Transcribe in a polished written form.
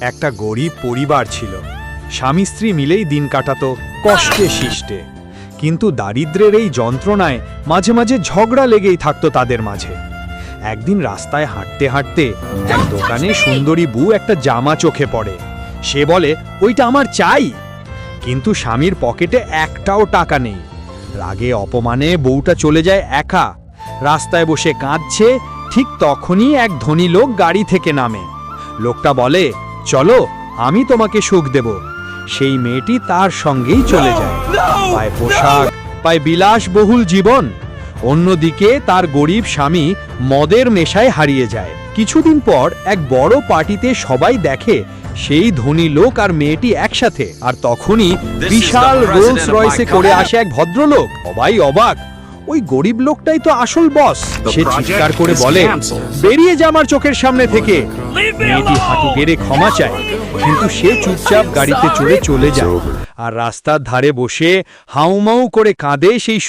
একটা গরিব পরিবার ছিল। স্বামী স্ত্রী মিলেই দিন কাটাতো কষ্টে শিষ্টে, কিন্তু দারিদ্র্যের এই যন্ত্রণায় মাঝে মাঝে ঝগড়া লেগেই থাকতো তাদের মাঝে। একদিন রাস্তায় হাঁটতে হাঁটতে এক দোকানে সুন্দরী বউ একটা জামা চোখে পড়ে। সে বলে, ওইটা আমার চাই। কিন্তু স্বামীর পকেটে একটাও টাকা নেই। রাগে অপমানে বউটা চলে যায় একা। রাস্তায় বসে কাঁদছে। ঠিক তখনই এক ধনী লোক গাড়ি থেকে নামে। লোকটা বলে, চলো, আমি তোমাকে সুখ দেব। সেই মেয়েটি তার সঙ্গেই চলে যায়। পায় পোশাক, পায় বিলাসবহুল জীবন। অন্যদিকে তার গরিব স্বামী মদের নেশায় হারিয়ে যায়। কিছুদিন পর এক বড় পার্টিতে সবাই দেখে সেই ধনী লোক আর মেয়েটি একসাথে। আর তখনই বিশাল রোলস রয়েসে করে আসে এক ভদ্রলোক। সবাই অবাক, ওই গরিব লোকটাই তো আসল বস। সে চিৎকার করে বলে, বেরিয়ে যা আমার চোখের সামনে থেকে। মেয়েটি হাঁটু গেড়ে ক্ষমা চায়, কিন্তু সে চুপচাপ গাড়িতে চড়ে চলে যায়। আর রাস্তার ধারে বসে হাউমাউ করে কাঁদে সেই